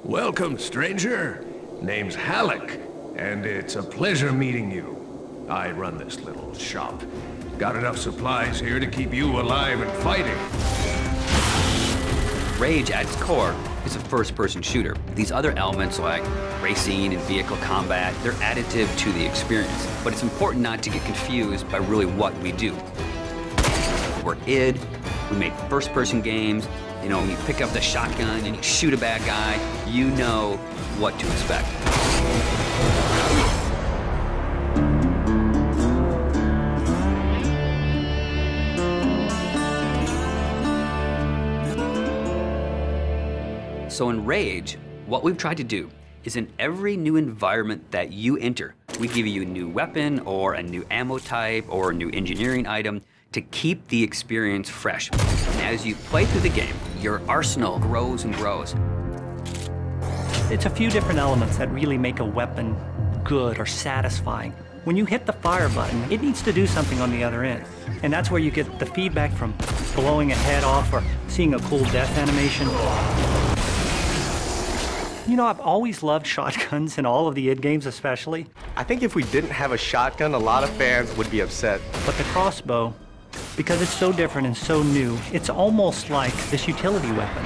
Welcome, stranger. Name's Halleck, and it's a pleasure meeting you. I run this little shop. Got enough supplies here to keep you alive and fighting. Rage, at its core, is a first-person shooter. These other elements like racing and vehicle combat, they're additive to the experience. But it's important not to get confused by really what we do. We're id, we make first-person games. You know, when you pick up the shotgun and you shoot a bad guy, you know what to expect. So in Rage, what we've tried to do is in every new environment that you enter, we give you a new weapon or a new ammo type or a new engineering item to keep the experience fresh. And as you play through the game, your arsenal grows and grows. It's a few different elements that really make a weapon good or satisfying. When you hit the fire button, it needs to do something on the other end. And that's where you get the feedback from blowing a head off or seeing a cool death animation. You know, I've always loved shotguns in all of the id games especially. I think if we didn't have a shotgun, a lot of fans would be upset. But the crossbow, because it's so different and so new, it's almost like this utility weapon.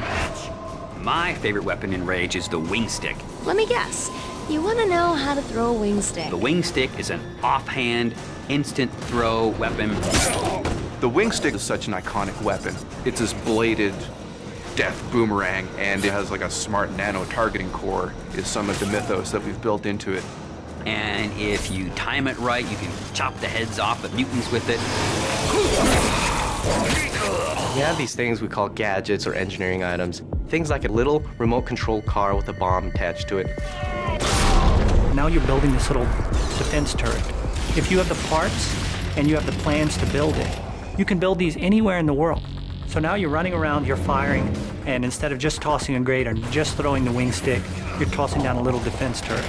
My favorite weapon in Rage is the wing stick. Let me guess. You want to know how to throw a wing stick. The wing stick is an offhand, instant throw weapon. The wing stick is such an iconic weapon. It's this bladed death boomerang, and it has like a smart nano targeting core, is some of the mythos that we've built into it. And if you time it right, you can chop the heads off of mutants with it. We have these things we call gadgets or engineering items. Things like a little remote control car with a bomb attached to it. Now you're building this little defense turret. If you have the parts and you have the plans to build it, you can build these anywhere in the world. So now you're running around, you're firing, and instead of just tossing a grate or just throwing the wing stick, you're tossing down a little defense turret.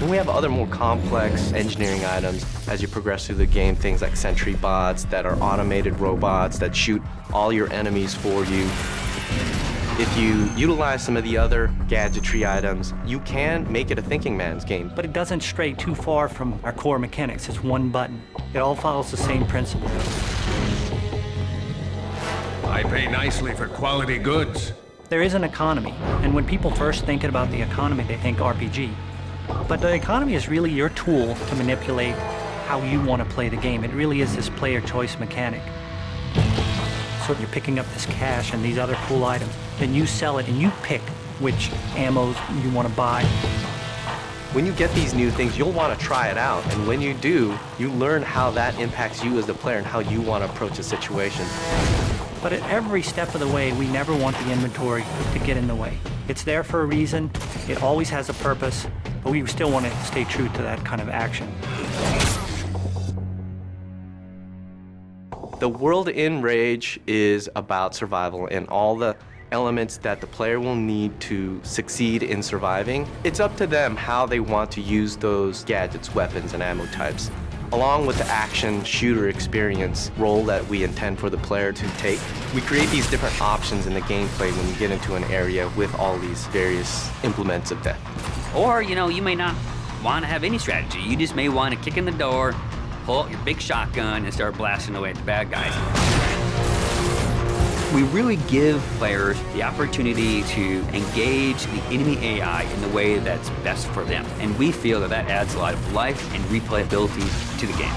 We have other more complex engineering items as you progress through the game, things like sentry bots that are automated robots that shoot all your enemies for you. If you utilize some of the other gadgetry items, you can make it a thinking man's game. But it doesn't stray too far from our core mechanics. It's one button. It all follows the same principle. I pay nicely for quality goods. There is an economy, and when people first think about the economy, they think RPG. But the economy is really your tool to manipulate how you want to play the game. It really is this player choice mechanic. So you're picking up this cash and these other cool items, then you sell it and you pick which ammos you want to buy. When you get these new things, you'll want to try it out, and when you do, you learn how that impacts you as the player and how you want to approach a situation. But at every step of the way, we never want the inventory to get in the way. It's there for a reason, it always has a purpose, but we still want to stay true to that kind of action. The world in Rage is about survival and all the elements that the player will need to succeed in surviving. It's up to them how they want to use those gadgets, weapons, and ammo types, along with the action shooter experience role that we intend for the player to take. We create these different options in the gameplay when you get into an area with all these various implements of death. Or, you know, you may not want to have any strategy. You just may want to kick in the door, pull out your big shotgun, and start blasting away at the bad guys. We really give players the opportunity to engage the enemy AI in the way that's best for them. And we feel that that adds a lot of life and replayability to the game.